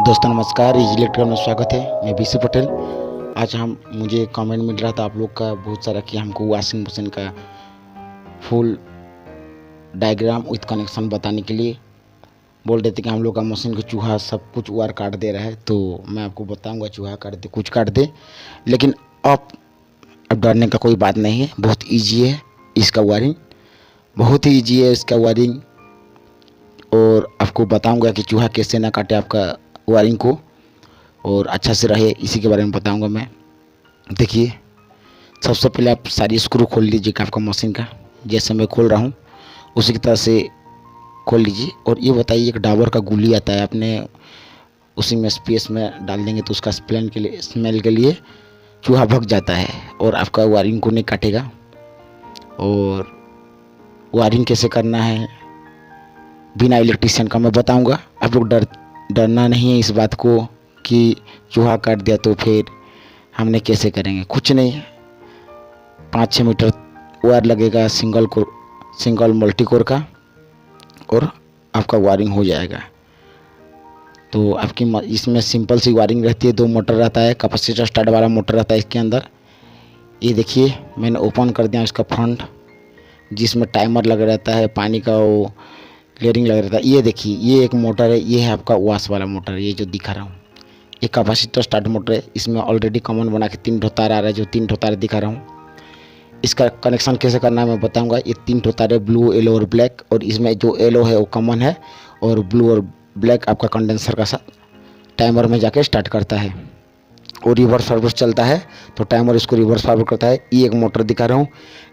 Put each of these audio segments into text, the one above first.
दोस्तों नमस्कार, easy electrical में स्वागत है। मैं बीसी पटेल। आज मुझे कमेंट मिल रहा था आप लोग का बहुत सारा कि हमको वॉशिंग मशीन का फुल डायग्राम विथ कनेक्शन बताने के लिए बोल रहे थे कि हम लोग का मशीन का चूहा सब कुछ वायर काट दे रहा है। तो मैं आपको बताऊंगा चूहा काट दे कुछ काट दे, लेकिन अब डरने का कोई बात नहीं है। बहुत ईजी है इसका वायरिंग, बहुत ही ईजी है इसका वायरिंग। और आपको बताऊंगा कि चूहा कैसे ना काटे आपका वायरिंग को और अच्छा से रहे, इसी के बारे में बताऊंगा मैं। देखिए, सबसे पहले आप सारी स्क्रू खोल लीजिएगा आपका मशीन का, जैसे मैं खोल रहा हूँ उसी की तरह से खोल लीजिए। और ये बताइए, एक डाबर का गोली आता है, आपने उसी में स्पेस में डाल देंगे तो उसका स्मेल के लिए चूहा भग जाता है और आपका वायरिंग को नहीं काटेगा। और वायरिंग कैसे करना है बिना इलेक्ट्रीशियन का मैं बताऊंगा। आप लोग डरना नहीं है इस बात को कि चूहा काट दिया तो फिर हमने कैसे करेंगे। कुछ नहीं, 5-6 मीटर वायर लगेगा सिंगल मल्टी कोर का, और आपका वायरिंग हो जाएगा। तो आपकी इसमें सिंपल सी वायरिंग रहती है। 2 मोटर रहता है, कैपेसिटर स्टार्ट वाला मोटर रहता है इसके अंदर। ये देखिए, मैंने ओपन कर दिया इसका फ्रंट, जिसमें टाइमर लगा रहता है, पानी का वो क्लियरिंग लगा रहता है। ये देखिए, ये एक मोटर है, ये है आपका वॉश वाला मोटर, ये जो दिखा रहा हूँ ये कैपेसिटर स्टार्ट मोटर है। इसमें ऑलरेडी कॉमन बना के 3 तार आ रहा है, जो 3 तार दिखा रहा हूँ। इसका कनेक्शन कैसे करना है मैं बताऊंगा। ये 3 तार है, ब्लू, येलो और ब्लैक, और इसमें जो येलो है वो कॉमन है और ब्लू और ब्लैक आपका कंडेंसर का साथ टाइमर में जाके स्टार्ट करता है और रिवर्स फॉरवर्ड चलता है तो टाइमर इसको रिवर्स फॉरवर्ड करता है। ये एक मोटर दिखा रहा हूँ,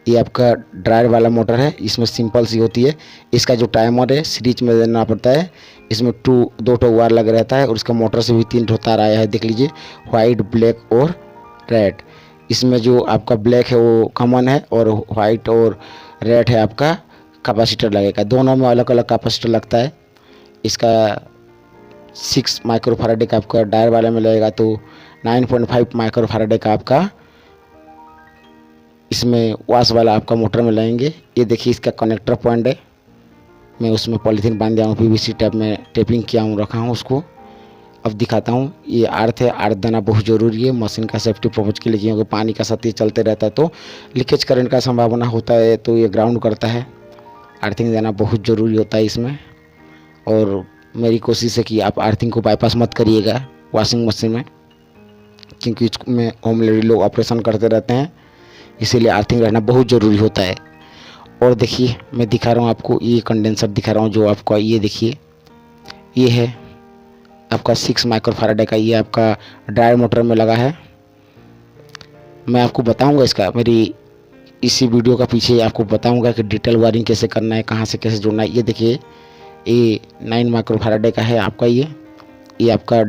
ये आपका ड्रायर वाला मोटर है। इसमें सिंपल सी होती है, इसका जो टाइमर है सीरीज में देना पड़ता है। इसमें 2 वायर लगा रहता है और इसका मोटर से भी 3 तार आया है, देख लीजिए, वाइट, ब्लैक और रेड। इसमें जो आपका ब्लैक है वो कॉमन है और वाइट और रेड है आपका कैपेसिटर लगेगा। दोनों में अलग अलग कैपेसिटर लगता है। इसका 6 माइक्रोफैराडे का आपका डायर वाले में लगेगा, तो 9.5 माइक्रोफैराडे का आपका इसमें वॉश वाला आपका मोटर में लगेंगे। ये देखिए, इसका कनेक्टर पॉइंट है, मैं उसमें पॉलीथीन बांध दिया हूँ, पीवीसी टैप में टेपिंग किया हूँ, रखा हूँ उसको। अब दिखाता हूँ। ये अर्थ है, अर्थ देना बहुत ज़रूरी है मशीन का सेफ्टी पर्पज के लिए, क्योंकि पानी का साथ ये चलते रहता है तो लीकेज करंट का संभावना होता है, तो ये ग्राउंड करता है। अर्थिंग देना बहुत ज़रूरी होता है इसमें। और मेरी कोशिश है कि आप अर्थिंग को बाईपास मत करिएगा वॉशिंग मशीन में, क्योंकि इसमें होम लेडी लोग ऑपरेशन करते रहते हैं, इसीलिए अर्थिंग रहना बहुत ज़रूरी होता है। और देखिए, मैं दिखा रहा हूँ आपको, ये कंडेंसर दिखा रहा हूँ जो आपका, ये देखिए, ये है आपका 6 माइक्रोफैराडे का, ये आपका ड्रायर मोटर में लगा है। मैं आपको बताऊंगा इसका, मेरी इसी वीडियो का पीछे आपको बताऊंगा कि डिटेल वायरिंग कैसे करना है, कहाँ से कैसे जोड़ना है। ये देखिए, ये 9 माइक्रोफैराडे का है आपका, ये आपका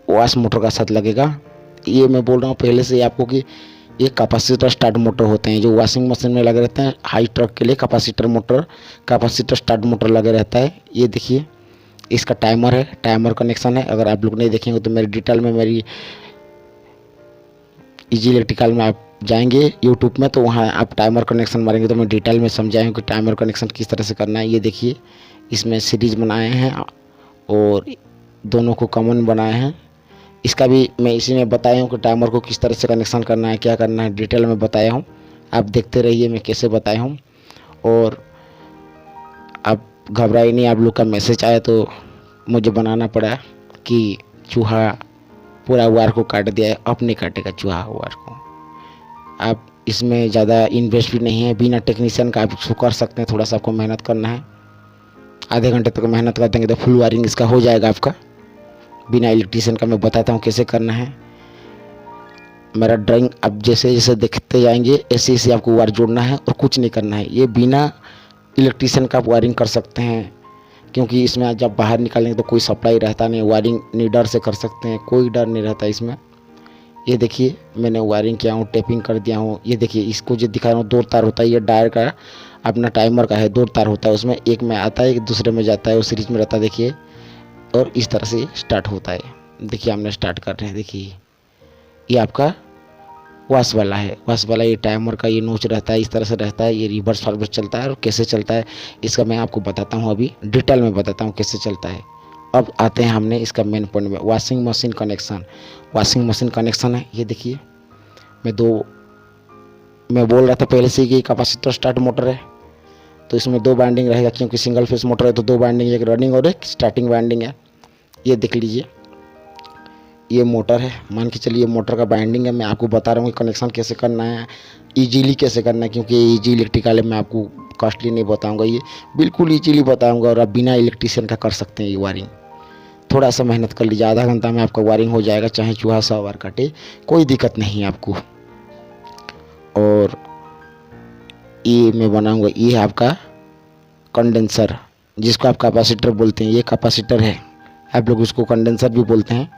वॉश मोटर का साथ लगेगा। ये मैं बोल रहा हूँ पहले से आपको कि ये कैपेसिटर स्टार्ट मोटर होते हैं जो वॉशिंग मशीन में लगे रहते हैं। हाई ट्रक के लिए कैपेसिटर स्टार्ट मोटर लगे रहता है। ये देखिए, इसका टाइमर है, टाइमर कनेक्शन है। अगर आप लोग नहीं देखेंगे तो मेरी डिटेल में, मेरी इजी इलेक्ट्रिकल में आप जाएंगे यूट्यूब में, तो वहाँ आप टाइमर कनेक्शन मारेंगे तो मैं डिटेल में समझाऊँ कि टाइमर कनेक्शन किस तरह से करना है। ये देखिए, इसमें सीरीज बनाए हैं और दोनों को कॉमन बनाए हैं। इसका भी मैं इसी में बताया हूँ कि टाइमर को किस तरह से कनेक्शन करना है, क्या करना है, डिटेल में बताया हूँ। आप देखते रहिए मैं कैसे बताया हूँ। और आप घबराइए नहीं, आप लोग का मैसेज आया तो मुझे बनाना पड़ा कि चूहा पूरा वायर को काट दिया है। अब नहीं काटेगा चूहा वायर को। आप इसमें ज़्यादा इन्वेस्ट भी नहीं है, बिना टेक्नीशियन का आप इसको कर सकते हैं। थोड़ा सा आपको मेहनत करना है, आधे घंटे तक मेहनत कर देंगे तो फुल वायरिंग इसका हो जाएगा आपका, बिना इलेक्ट्रीशियन का। मैं बताता हूँ कैसे करना है। मेरा ड्राइंग आप जैसे जैसे देखते जाएंगे ऐसे ऐसे आपको वायर जोड़ना है और कुछ नहीं करना है। ये बिना इलेक्ट्रीशियन का आप वायरिंग कर सकते हैं, क्योंकि इसमें जब बाहर निकालेंगे तो कोई सप्लाई रहता नहीं। वायरिंग निडर से कर सकते हैं, कोई डर नहीं रहता इसमें। ये देखिए, मैंने वायरिंग किया हूँ, टेपिंग कर दिया हूँ। ये देखिए, इसको जो दिखा रहा हूँ 2 तार होता है, ये डायर का अपना टाइमर का है। 2 तार होता है, उसमें एक में आता है, एक दूसरे में जाता है, वो सीरीज में रहता है। देखिए, और इस तरह से स्टार्ट होता है। देखिए, हमने स्टार्ट कर रहे हैं। देखिए, ये आपका वॉश वाला है, वॉश वाला ये टाइमर का ये नोच रहता है, इस तरह से रहता है। ये रिवर्स फॉरवर्ड चलता है और कैसे चलता है इसका मैं आपको बताता हूँ, अभी डिटेल में बताता हूँ कैसे चलता है। अब आते हैं हमने इसका मेन पॉइंट में, washing machine connection. Washing machine connection है, ये देखिए मैं बोल रहा था पहले से कि कैपेसिटर स्टार्ट मोटर है, तो इसमें 2 वाइंडिंग रहेगा, क्योंकि सिंगल फेस मोटर है तो 2 वाइंडिंग, एक रनिंग और एक स्टार्टिंग वाइंडिंग है। ये देख लीजिए, ये मोटर है, मान के चलिए मोटर का वाइंडिंग है। मैं आपको बता रहा हूँ कि कनेक्शन कैसे करना है, इजीली कैसे करना है, क्योंकि इजी इलेक्ट्रिकल है, मैं आपको कॉस्टली नहीं बताऊंगा, ये बिल्कुल इजीली बताऊंगा और आप बिना इलेक्ट्रिशियन का कर सकते हैं ये वायरिंग। थोड़ा सा मेहनत कर लीजिए, आधा घंटा में आपका वायरिंग हो जाएगा, चाहे चूहा 100 बार काटे, कोई दिक्कत नहीं है आपको। और ये मैं बनाऊंगा, ये है आपका कंडेंसर, जिसको आप कैपेसिटर बोलते हैं, ये कैपेसिटर है, आप लोग उसको कंडेंसर भी बोलते हैं।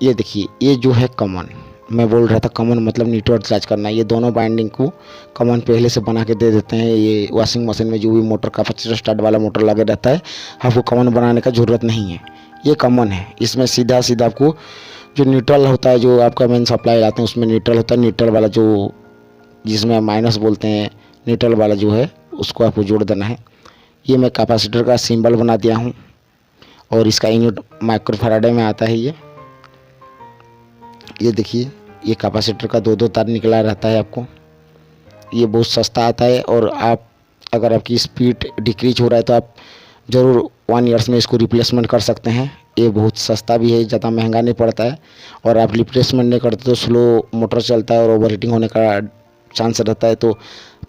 ये देखिए, ये जो है कॉमन, मैं बोल रहा था कॉमन मतलब न्यूट्रल चार्ज करना है, ये दोनों बाइंडिंग को कॉमन पहले से बना के दे देते हैं। ये वॉशिंग मशीन में जो भी मोटर कैपेसिटर स्टार्ट वाला मोटर लगे रहता है, आपको कॉमन बनाने का ज़रूरत नहीं है, ये कॉमन है। इसमें सीधा सीधा आपको जो न्यूट्रल होता है, जो आपका मेन सप्लाई लाते हैं उसमें न्यूट्रल होता है, न्यूट्रल वाला जो जिसमें माइनस बोलते हैं, न्यूट्रल वाला जो है उसको आपको जोड़ देना है। ये मैं कैपेसिटर का सिंबल बना दिया हूँ और इसका यूनिट माइक्रोफैराडे में आता है। ये देखिए, ये कैपेसिटर का 2-2 तार निकला रहता है आपको, ये बहुत सस्ता आता है। और आप अगर आपकी स्पीड डिक्रीज हो रहा है तो आप ज़रूर 1 ईयर्स में इसको रिप्लेसमेंट कर सकते हैं। ये बहुत सस्ता भी है, ज़्यादा महंगा नहीं पड़ता है, और आप रिप्लेसमेंट नहीं करते तो स्लो मोटर चलता है और ओवर हीटिंग होने का चांस रहता है। तो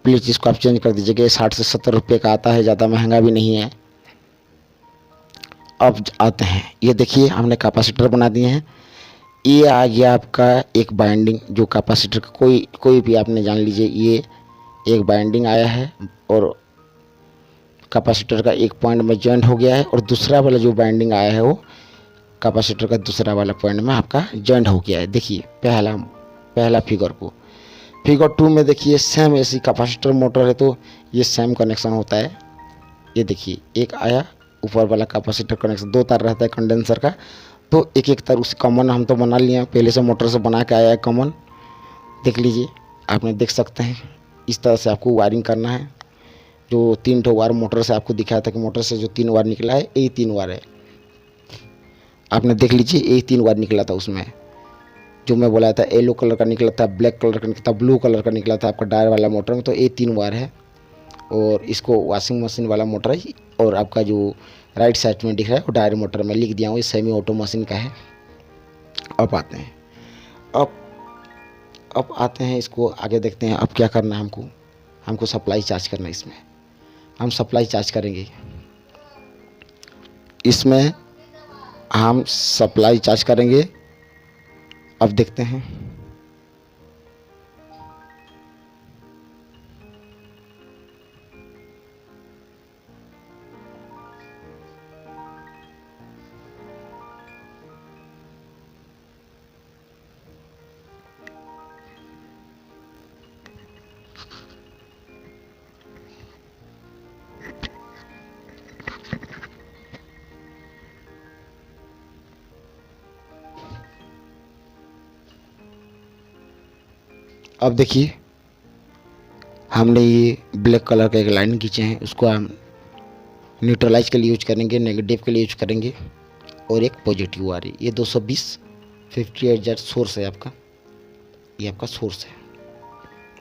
प्लीज़ इसको आप चेंज कर दीजिएगा, 60 से 70 रुपये का आता है, ज़्यादा महंगा भी नहीं है। अब आते हैं, ये देखिए हमने कैपेसिटर बना दिए हैं। ये आ गया आपका एक बाइंडिंग, जो कैपेसिटर का कोई भी आपने जान लीजिए, ये एक बाइंडिंग आया है और कैपेसिटर का एक पॉइंट में जॉइंट हो गया है, और दूसरा वाला जो बाइंडिंग आया है वो कैपेसिटर का दूसरा वाला पॉइंट में आपका जॉइंट हो गया है। देखिए पहला फिगर 2 में देखिए सेम ऐसी कैपेसिटर मोटर है तो ये सेम कनेक्शन होता है। ये देखिए, एक आया ऊपर वाला कैपेसिटर कनेक्शन, 2 तार रहता है कंडेंसर का, तो एक तार उस कॉमन हम तो बना लिए हैं, पहले से मोटर से बना के आया है कॉमन। देख लीजिए, आपने देख सकते हैं, इस तरह से आपको वायरिंग करना है। जो 3 ठो वायर मोटर से आपको दिखाया था कि मोटर से जो 3 वायर निकला है, यही 3 वायर है, आपने देख लीजिए, यही 3 वायर निकला था। उसमें जो मैं बोला था येलो कलर का निकला था, ब्लैक कलर का निकला था, ब्लू कलर का निकला था आपका डायर वाला मोटर में, तो ये 3 वायर है। और इसको वॉशिंग मशीन वाला मोटर है, और आपका जो राइट साइड में दिख रहा है वो डायर मोटर में लिख दिया हूँ, ये सेमी ऑटो मशीन का है। अब आते हैं अब आते हैं इसको आगे देखते हैं। अब क्या करना है, हमको सप्लाई चार्ज करना है। इसमें हम सप्लाई चार्ज करेंगे, इसमें हम सप्लाई चार्ज करेंगे। अब देखते हैं, अब देखिए हमने ये ब्लैक कलर का एक लाइन खींचे हैं, उसको हम न्यूट्रलाइज के लिए यूज करेंगे, नेगेटिव के लिए यूज करेंगे, और एक पॉजिटिव आ रही है। ये 220 58 जेट सोर्स है आपका, ये आपका सोर्स है।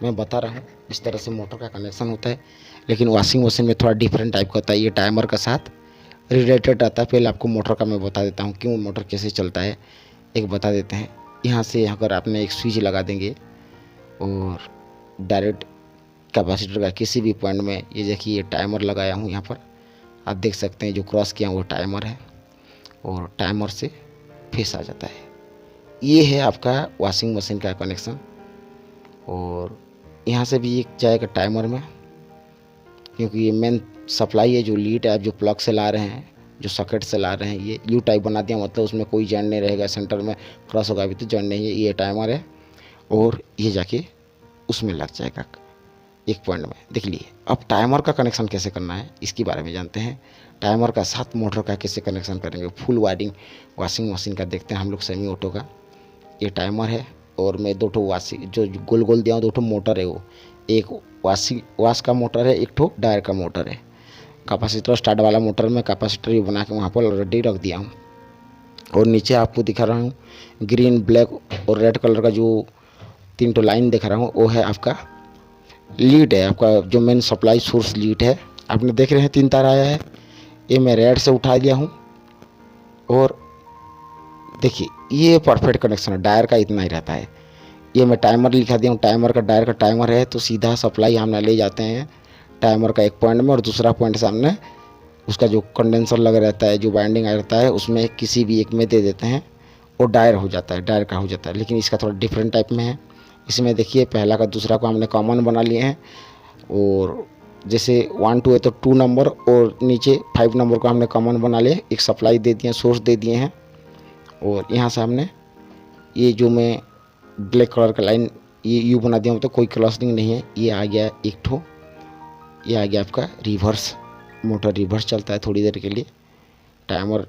मैं बता रहा हूँ इस तरह से मोटर का कनेक्शन होता है, लेकिन वॉशिंग मशीन में थोड़ा डिफरेंट टाइप का होता है, ये टाइमर का साथ रिलेटेड आता है। पहले आपको मोटर का मैं बता देता हूँ क्यों मोटर कैसे चलता है, एक बता देते हैं। यहाँ से अगर आपने एक स्विच लगा देंगे और डायरेक्ट कैपेसिटर का किसी भी पॉइंट में, ये देखिए ये टाइमर लगाया हूँ, यहाँ पर आप देख सकते हैं जो क्रॉस किया वो टाइमर है, और टाइमर से फेस आ जाता है। ये है आपका वॉशिंग मशीन का कनेक्शन, और यहाँ से भी एक जाएगा टाइमर में, क्योंकि ये मेन सप्लाई है, जो लीड है, जो प्लग से ला रहे हैं, जो सॉकेट से ला रहे हैं, ये यू टाइप बना दिया, मतलब उसमें कोई जॉइंट नहीं रहेगा, सेंटर में क्रॉस होगा अभी तो जॉइंट नहीं है, ये टाइमर है, और ये जाके उसमें लग जाएगा एक पॉइंट में। देख लिए, अब टाइमर का कनेक्शन कैसे करना है इसके बारे में जानते हैं। टाइमर का साथ मोटर का कैसे कनेक्शन करेंगे, फुल वायरिंग वॉशिंग मशीन का देखते हैं हम लोग, सेमी ऑटो का। ये टाइमर है, और मैं 2 ठो वॉशिंग जो गोल गोल दिया हूँ, 2 ठो मोटर है, वो एक वॉश का मोटर है, एक ठो डायर का मोटर है। कैपेसिटर स्टार्ट वाला मोटर में कैपेसिटर भी बना के वहाँ पर ऑलरेडी रख दिया हूँ। और नीचे आपको दिखा रहा हूँ ग्रीन, ब्लैक और रेड कलर का जो 3 तो लाइन दिखा रहा हूँ, वो है आपका लीड है, आपका जो मेन सप्लाई सोर्स लीड है। आपने देख रहे हैं 3 तार आया है, ये मैं रेड से उठा दिया हूँ। और देखिए ये परफेक्ट कनेक्शन है। डायर का इतना ही रहता है। ये मैं टाइमर लिखा दिया हूँ, टाइमर का डायर का टाइमर है, तो सीधा सप्लाई हमने ले जाते हैं टाइमर का एक पॉइंट में, और दूसरा पॉइंट सामने उसका जो कंडेंसर लगा रहता है, जो वाइंडिंग रहता है, उसमें किसी भी एक में दे देते हैं और डायर हो जाता है, डायर का हो जाता है। लेकिन इसका थोड़ा डिफरेंट टाइप में है। इसमें देखिए पहला का दूसरा को हमने कॉमन बना लिए हैं, और जैसे 1 2 है तो 2 नंबर और नीचे 5 नंबर को हमने कॉमन बना लिए, एक सप्लाई दे दिए, सोर्स दे दिए हैं। और यहाँ से हमने ये जो मैं ब्लैक कलर का लाइन ये यू बना दिया हूँ, तो कोई क्रॉसिंग नहीं है। ये आ गया एक ठो, ये आ गया आपका रिवर्स, मोटर रिवर्स चलता है थोड़ी देर के लिए, टाइमर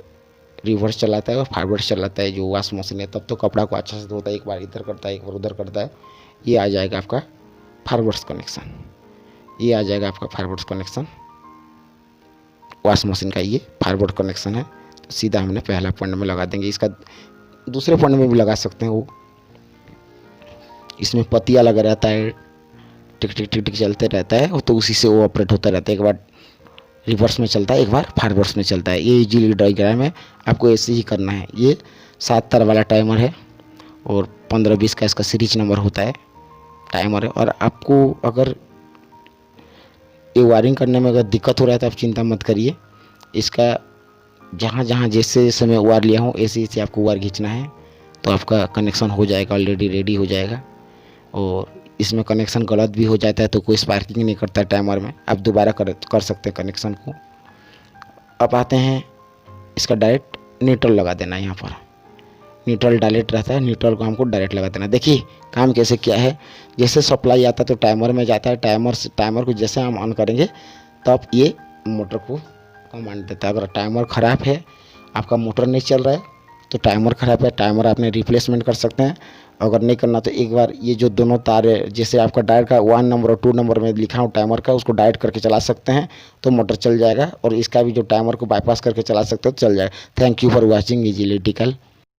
रिवर्स चलाता है और फॉरवर्ड चलाता है। जो वॉश मशीन है तब तो कपड़ा को अच्छा से धोता है, एक बार इधर करता है एक बार उधर करता है। ये आ जाएगा आपका फॉरवर्ड कनेक्शन, ये आ जाएगा आपका फॉरवर्ड कनेक्शन, वॉश मशीन का ये फॉरवर्ड कनेक्शन है। तो सीधा हमने पहला पॉइंट में लगा देंगे। इसका दूसरे पॉइंट में भी लगा सकते हैं, वो इसमें पतिया लगा रहता है, टिक टिक टिक टिक चलते रहता है, तो उसी से वो ऑपरेट होता रहता है। एक बार रिवर्स में चलता है, एक बार फॉरवर्ड्स में चलता है। ये इजीली डायग्राम है, आपको ऐसे ही करना है। ये 7 तार वाला टाइमर है और 15-20 का इसका सीरीज नंबर होता है टाइमर है। और आपको अगर ये वायरिंग करने में अगर दिक्कत हो रहा है तो आप चिंता मत करिए। इसका जहाँ जहाँ जैसे जैसे मैं वायर लिया हूँ ऐसे ऐसे आपको वायर खींचना है, तो आपका कनेक्शन हो जाएगा, ऑलरेडी रेडी हो जाएगा। और इसमें कनेक्शन गलत भी हो जाता है तो कोई स्पार्किंग नहीं करता है टाइमर में, आप दोबारा कर सकते हैं कनेक्शन को। अब आते हैं इसका डायरेक्ट न्यूट्रल लगा देना है। यहाँ पर न्यूट्रल डायरेक्ट रहता है, न्यूट्रल को हमको डायरेक्ट लगा देना। देखिए काम कैसे क्या है, जैसे सप्लाई आता है तो टाइमर में जाता है, टाइमर को जैसे हम ऑन करेंगे तब ये मोटर को कमांड देता है। अगर टाइमर ख़राब है, आपका मोटर नहीं चल रहा है तो टाइमर ख़राब है, टाइमर आपने रिप्लेसमेंट कर सकते हैं। अगर नहीं करना तो एक बार ये जो दोनों तार है, जैसे आपका डायर का 1 नंबर और 2 नंबर में लिखा हूँ टाइमर का, उसको डायरेक्ट करके चला सकते हैं तो मोटर चल जाएगा। और इसका भी जो टाइमर को बाईपास करके चला सकते हो तो चल जाएगा। Thank you for watching easy electrical.